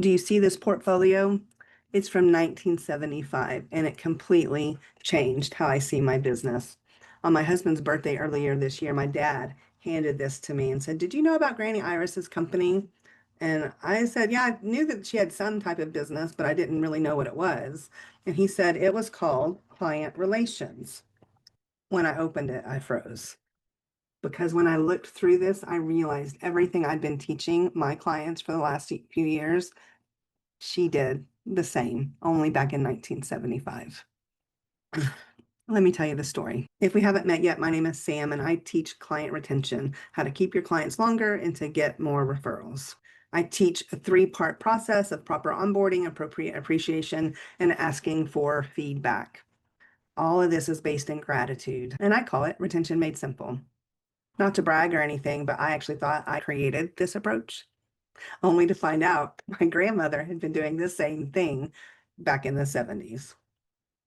Do you see this portfolio? It's from 1975 and it completely changed how I see my business. On my husband's birthday earlier this year, my dad handed this to me and said, "Did you know about Granny Iris's company?" And I said, "Yeah, I knew that she had some type of business, but I didn't really know what it was." And he said it was called Client Relations. When I opened it, I froze because when I looked through this, I realized everything I'd been teaching my clients for the last few years, she did the same, only back in 1975. Let me tell you the story. If we haven't met yet, my name is Sam, and I teach client retention, how to keep your clients longer and to get more referrals. I teach a three-part process of proper onboarding, appropriate appreciation, and asking for feedback. All of this is based in gratitude, and I call it Retention Made Simple. Not to brag or anything, but I actually thought I created this approach, only to find out my grandmother had been doing the same thing back in the 70s.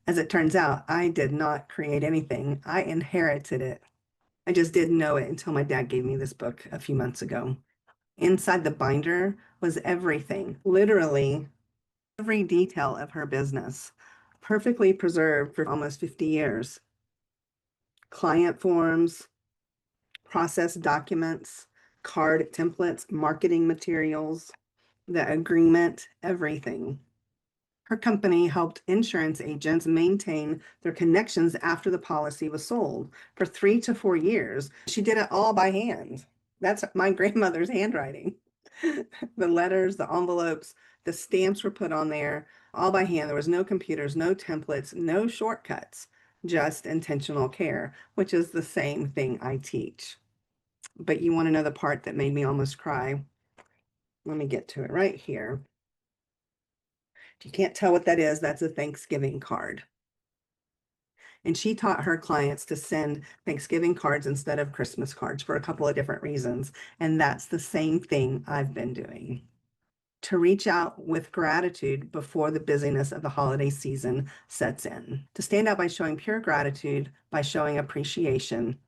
As it turns out, I did not create anything. I inherited it. I just didn't know it until my dad gave me this book a few months ago. Inside the binder was everything, literally every detail of her business, perfectly preserved for almost 50 years. Client forms, process documents, card templates, marketing materials, the agreement, everything. Her company helped insurance agents maintain their connections after the policy was sold for 3 to 4 years. She did it all by hand. That's my grandmother's handwriting. The letters, the envelopes, the stamps were put on there all by hand. There was no computers, no templates, no shortcuts, just intentional care, which is the same thing I teach. But you want to know the part that made me almost cry? Let me get to it right here. If you can't tell what that is, that's a Thanksgiving card. And she taught her clients to send Thanksgiving cards instead of Christmas cards for a couple of different reasons. And that's the same thing I've been doing. To reach out with gratitude before the busyness of the holiday season sets in. To stand out by showing pure gratitude, by showing appreciation,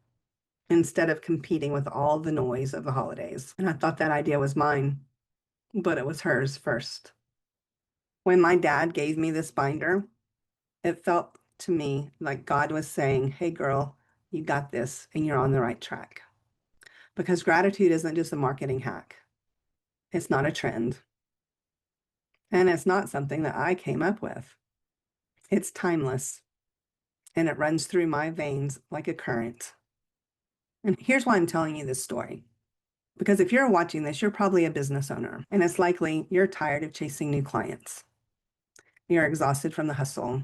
instead of competing with all the noise of the holidays. And I thought that idea was mine, but it was hers first. When my dad gave me this binder, it felt to me like God was saying, "Hey, girl, you got this and you're on the right track." Because gratitude isn't just a marketing hack, it's not a trend, and it's not something that I came up with. It's timeless and it runs through my veins like a current. And here's why I'm telling you this story. Because if you're watching this, you're probably a business owner, and it's likely you're tired of chasing new clients. You're exhausted from the hustle,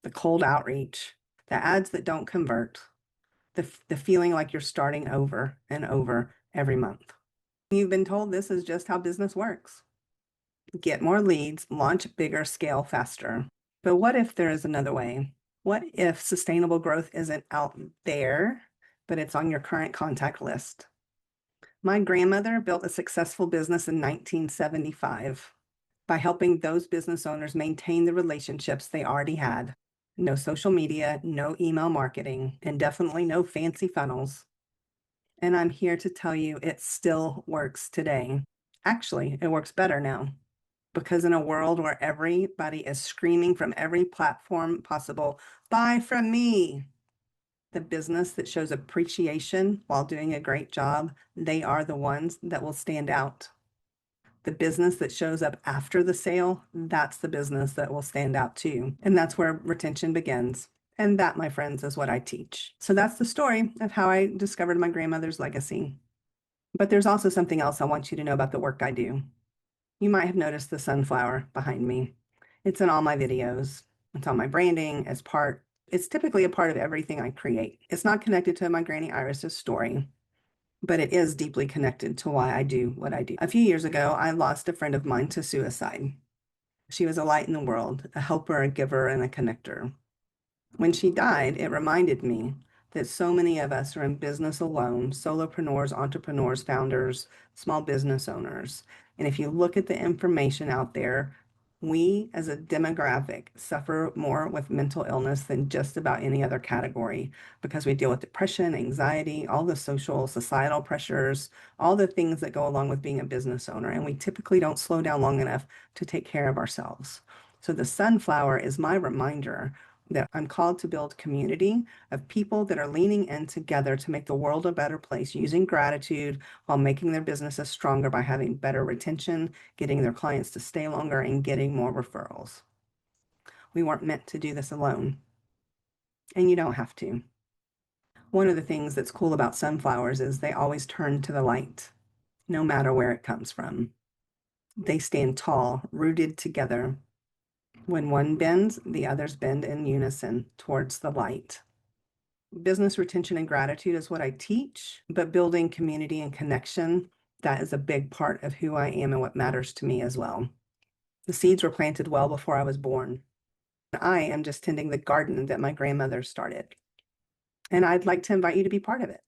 the cold outreach, the ads that don't convert, the feeling like you're starting over and over every month. You've been told this is just how business works. Get more leads, launch bigger, scale faster. But what if there is another way? What if sustainable growth isn't out there, but it's on your current contact list? My grandmother built a successful business in 1975 by helping those business owners maintain the relationships they already had. No social media, no email marketing, and definitely no fancy funnels. And I'm here to tell you it still works today. Actually, it works better now because in a world where everybody is screaming from every platform possible, "Buy from me," the business that shows appreciation while doing a great job, they are the ones that will stand out. The business that shows up after the sale, that's the business that will stand out too. And that's where retention begins. And that, my friends, is what I teach. So that's the story of how I discovered my grandmother's legacy. But there's also something else I want you to know about the work I do. You might have noticed the sunflower behind me. It's in all my videos. It's on my branding it's typically a part of everything I create. It's not connected to my Granny Iris's story, but it is deeply connected to why I do what I do. A few years ago, I lost a friend of mine to suicide. She was a light in the world, a helper, a giver, and a connector. When she died, it reminded me that so many of us are in business alone, solopreneurs, entrepreneurs, founders, small business owners. And if you look at the information out there, We as a demographic suffer more with mental illness than just about any other category because we deal with depression, anxiety, all the social, societal pressures, all the things that go along with being a business owner. And we typically don't slow down long enough to take care of ourselves. So the sunflower is my reminder that I'm called to build community of people that are leaning in together to make the world a better place using gratitude while making their businesses stronger by having better retention, getting their clients to stay longer, and getting more referrals. We weren't meant to do this alone, and you don't have to. One of the things that's cool about sunflowers is they always turn to the light, no matter where it comes from. They stand tall, rooted together. When one bends, the others bend in unison towards the light. Business retention and gratitude is what I teach, but building community and connection, that is a big part of who I am and what matters to me as well. The seeds were planted well before I was born. I am just tending the garden that my grandmother started. And I'd like to invite you to be part of it.